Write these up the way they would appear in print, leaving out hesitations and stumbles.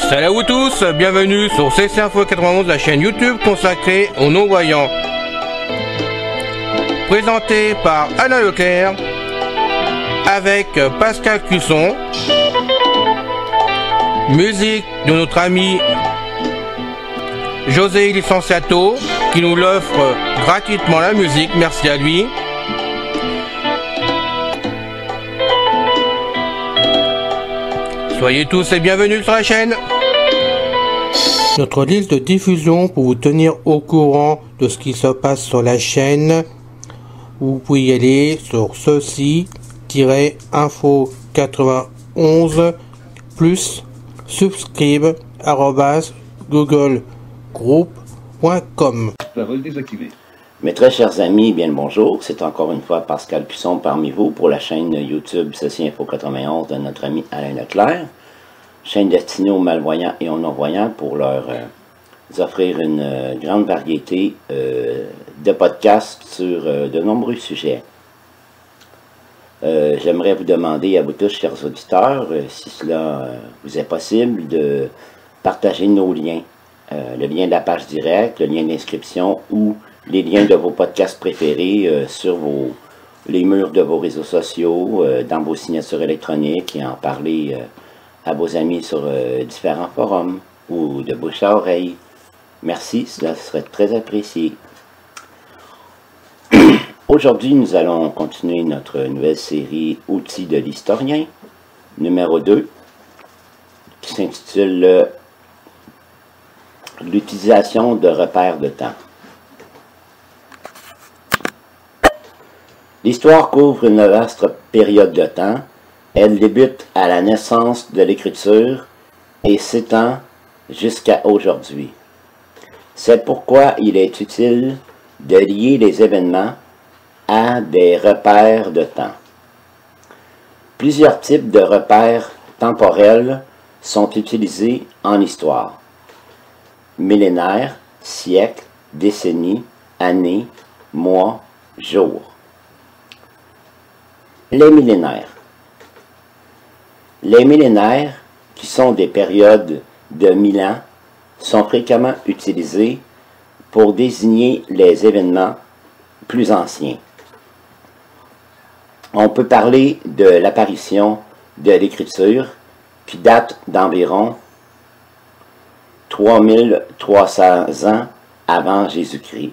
Salut à vous tous, bienvenue sur CC Info 91, la chaîne YouTube consacrée aux non-voyants. Présenté par Alain Leclerc, avec Pascal Cusson. Musique de notre ami José Licenciato, qui nous l'offre gratuitement la musique, merci à lui. Soyez tous et bienvenus sur la chaîne. Notre liste de diffusion pour vous tenir au courant de ce qui se passe sur la chaîne. Vous pouvez y aller sur ceci-info91 plus subscribe@googlegroup.com. Parole désactivée. Mes très chers amis, bien le bonjour. C'est encore une fois Pascal Cusson parmi vous pour la chaîne YouTube Ceci Info 91 de notre ami Alain Leclerc. Chaîne destinée aux malvoyants et aux non-voyants pour leur offrir une grande variété de podcasts sur de nombreux sujets. J'aimerais vous demander à vous tous, chers auditeurs, si cela vous est possible, de partager nos liens. Le lien de la page directe, le lien d'inscription ou les liens de vos podcasts préférés sur les murs de vos réseaux sociaux, dans vos signatures électroniques et en parler à vos amis sur différents forums ou de bouche à oreille. Merci, cela serait très apprécié. Aujourd'hui, nous allons continuer notre nouvelle série Outils de l'historien, numéro 2, qui s'intitule L'utilisation de repères de temps. L'histoire couvre une vaste période de temps. Elle débute à la naissance de l'écriture et s'étend jusqu'à aujourd'hui. C'est pourquoi il est utile de lier les événements à des repères de temps. Plusieurs types de repères temporels sont utilisés en histoire. Millénaire, siècle, décennie, année, mois, jour. Les millénaires. Les millénaires, qui sont des périodes de 1000 ans, sont fréquemment utilisés pour désigner les événements plus anciens. On peut parler de l'apparition de l'écriture, qui date d'environ 3300 ans avant Jésus-Christ,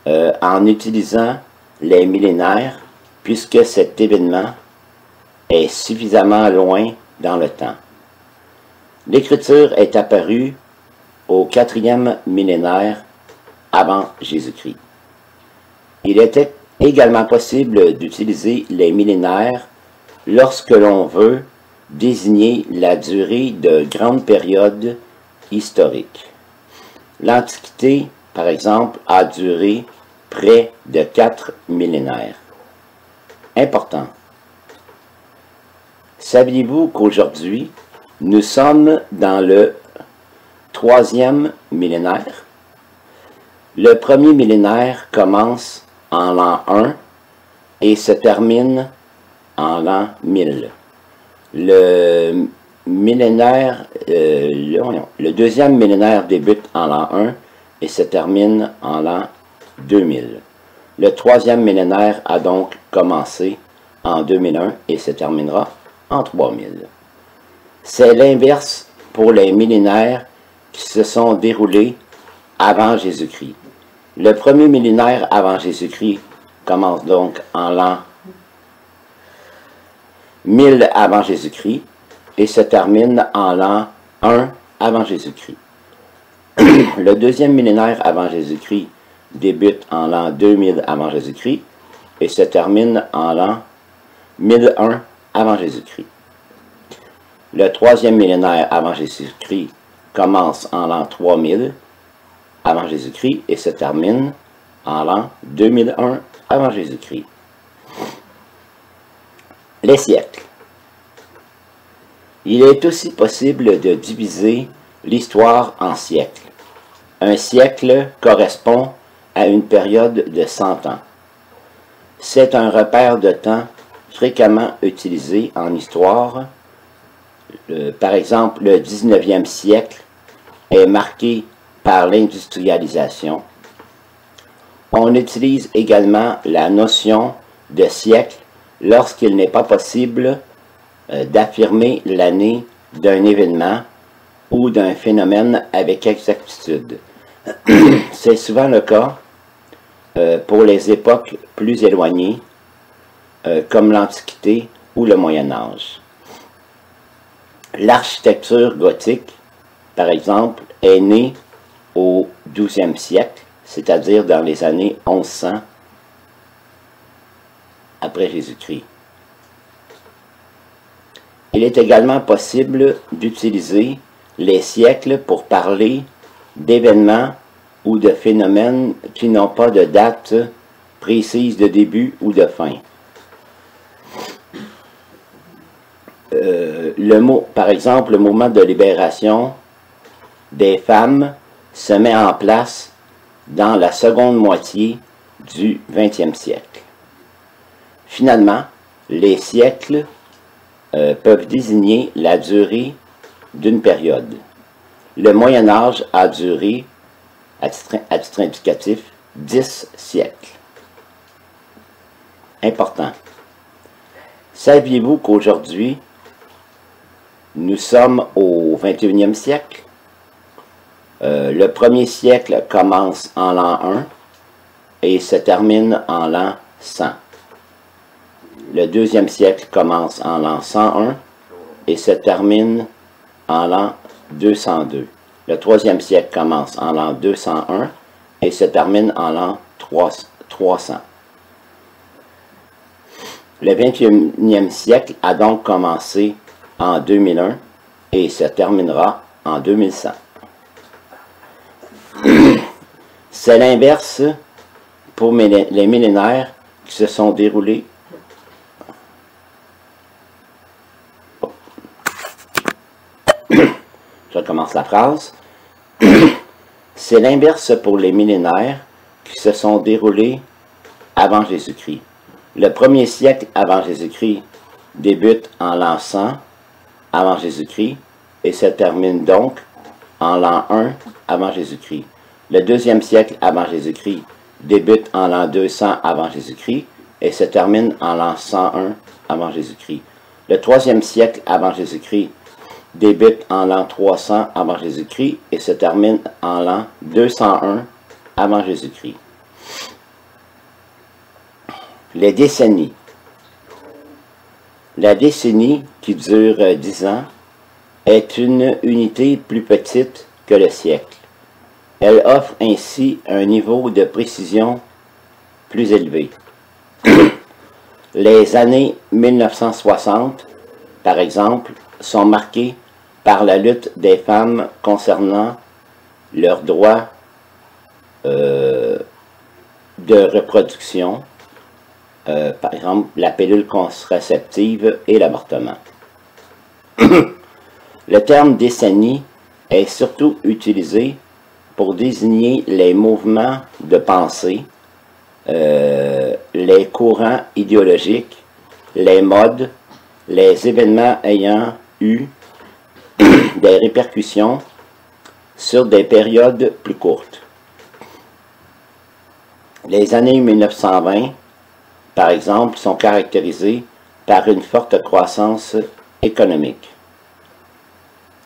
en utilisant les millénaires, puisque cet événement est suffisamment loin dans le temps. L'écriture est apparue au 4e millénaire avant Jésus-Christ. Il était également possible d'utiliser les millénaires lorsque l'on veut désigner la durée de grandes périodes historiques. L'Antiquité, par exemple, a duré près de 4 millénaires. Important. Saviez-vous qu'aujourd'hui, nous sommes dans le 3e millénaire? Le premier millénaire commence en l'an 1 et se termine en l'an 1000. Le deuxième millénaire débute en l'an 1 et se termine en l'an 2000. Le troisième millénaire a donc commencé en 2001 et se terminera en 3000. C'est l'inverse pour les millénaires qui se sont déroulés avant Jésus-Christ. Le premier millénaire avant Jésus-Christ commence donc en l'an 1000 avant Jésus-Christ et se termine en l'an 1 avant Jésus-Christ. Le deuxième millénaire avant Jésus-Christ débute en l'an 2000 avant Jésus-Christ et se termine en l'an 1001 avant Jésus-Christ. Le troisième millénaire avant Jésus-Christ commence en l'an 3000 avant Jésus-Christ et se termine en l'an 2001 avant Jésus-Christ. Les siècles. Il est aussi possible de diviser l'histoire en siècles. Un siècle correspond à une période de 100 ans. C'est un repère de temps fréquemment utilisé en histoire. Par exemple, le 19e siècle est marqué par l'industrialisation. On utilise également la notion de siècle lorsqu'il n'est pas possible d'affirmer l'année d'un événement ou d'un phénomène avec exactitude. C'est souvent le cas pour les époques plus éloignées, comme l'Antiquité ou le Moyen Âge. L'architecture gothique, par exemple, est née au XIIe siècle, c'est-à-dire dans les années 1100 après Jésus-Christ. Il est également possible d'utiliser les siècles pour parler d'événements ou de phénomènes qui n'ont pas de date précise de début ou de fin. Par exemple, le mouvement de libération des femmes se met en place dans la seconde moitié du XXe siècle. Finalement, les siècles peuvent désigner la durée d'une période. Le Moyen Âge a duré, à titre indicatif, 10 siècles. Important. Saviez-vous qu'aujourd'hui, nous sommes au 21e siècle? Le premier siècle commence en l'an 1 et se termine en l'an 100. Le deuxième siècle commence en l'an 101 et se termine en l'an 202. Le troisième siècle commence en l'an 201 et se termine en l'an 300. Le 21e siècle a donc commencé en 2001 et se terminera en 2100. C'est l'inverse pour les millénaires qui se sont déroulés. Je recommence la phrase. C'est l'inverse pour les millénaires qui se sont déroulés avant Jésus-Christ. Le premier siècle avant Jésus-Christ débute en l'an 100 avant Jésus-Christ et se termine donc en l'an 1 avant Jésus-Christ. Le deuxième siècle avant Jésus-Christ débute en l'an 200 avant Jésus-Christ et se termine en l'an 101 avant Jésus-Christ. Le troisième siècle avant Jésus-Christ débute en l'an 300 avant Jésus-Christ et se termine en l'an 201 avant Jésus-Christ. Les décennies. La décennie, qui dure 10 ans, est une unité plus petite que le siècle. Elle offre ainsi un niveau de précision plus élevé. Les années 1960, par exemple, sont marquées par la lutte des femmes concernant leurs droits de reproduction, par exemple la pilule contraceptive et l'avortement. Le terme décennie est surtout utilisé pour désigner les mouvements de pensée, les courants idéologiques, les modes, les événements ayant eu des répercussions sur des périodes plus courtes. Les années 1920, par exemple, sont caractérisées par une forte croissance économique.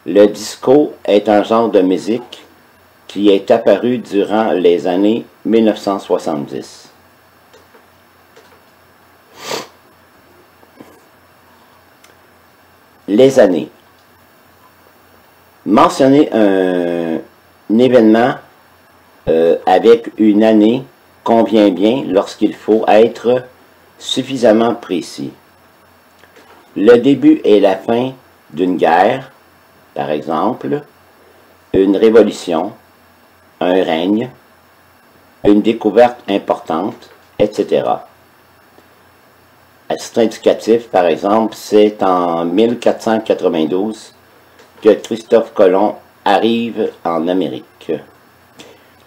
Le disco est un genre de musique qui est apparu durant les années 1970. Les années. Mentionner un événement avec une année convient bien lorsqu'il faut être suffisamment précis. Le début et la fin d'une guerre, par exemple, une révolution, un règne, une découverte importante, etc. À titre indicatif, par exemple, c'est en 1492 que Christophe Colomb arrive en Amérique.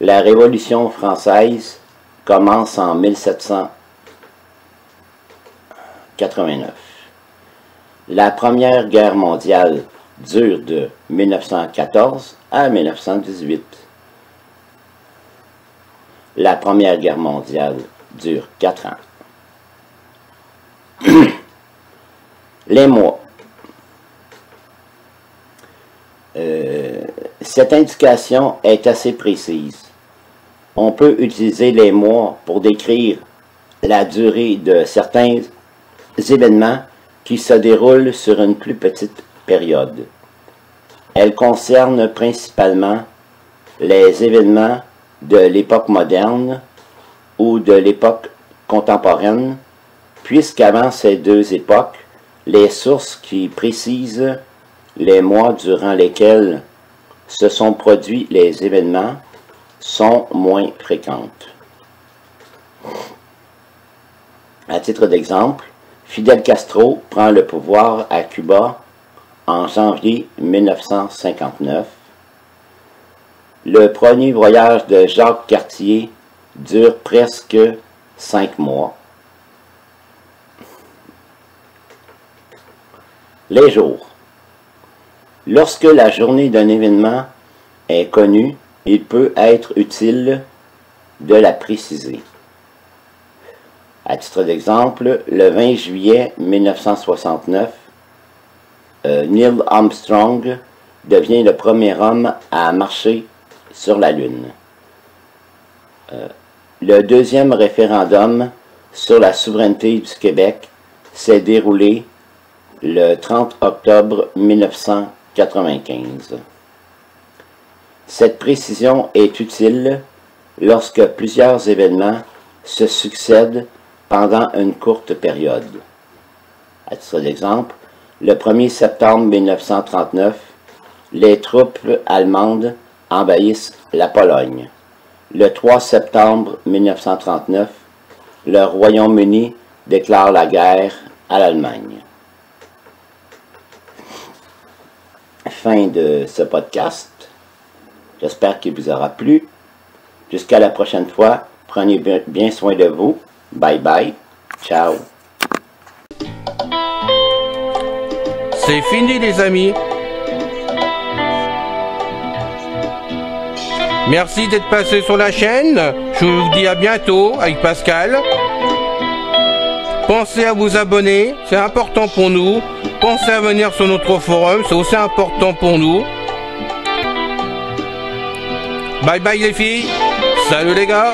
La Révolution française commence en 1789. La Première Guerre mondiale dure de 1914 à 1918. La Première Guerre mondiale dure 4 ans. Les mois. Cette indication est assez précise. On peut utiliser les mois pour décrire la durée de certains événements qui se déroulent sur une plus petite période. Elle concerne principalement les événements de l'époque moderne ou de l'époque contemporaine, puisqu'avant ces deux époques, les sources qui précisent les mois durant lesquels se sont produits les événements sont moins fréquentes. À titre d'exemple, Fidel Castro prend le pouvoir à Cuba en janvier 1959. Le premier voyage de Jacques Cartier dure presque 5 mois. Les jours. Lorsque la journée d'un événement est connue, il peut être utile de la préciser. À titre d'exemple, le 20 juillet 1969, Neil Armstrong devient le premier homme à marcher sur la Lune. Le deuxième référendum sur la souveraineté du Québec s'est déroulé le 30 octobre 1995. Cette précision est utile lorsque plusieurs événements se succèdent pendant une courte période. À titre d'exemple, le 1er septembre 1939, les troupes allemandes envahissent la Pologne. Le 3 septembre 1939, le Royaume-Uni déclare la guerre à l'Allemagne. Fin de ce podcast. J'espère qu'il vous aura plu. Jusqu'à la prochaine fois, prenez bien soin de vous. Bye bye. Ciao. C'est fini les amis. Merci d'être passé sur la chaîne. Je vous dis à bientôt avec Pascal. Pensez à vous abonner, c'est important pour nous. Pensez à venir sur notre forum, c'est aussi important pour nous. Bye bye les filles. Salut les gars.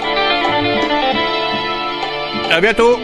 À bientôt.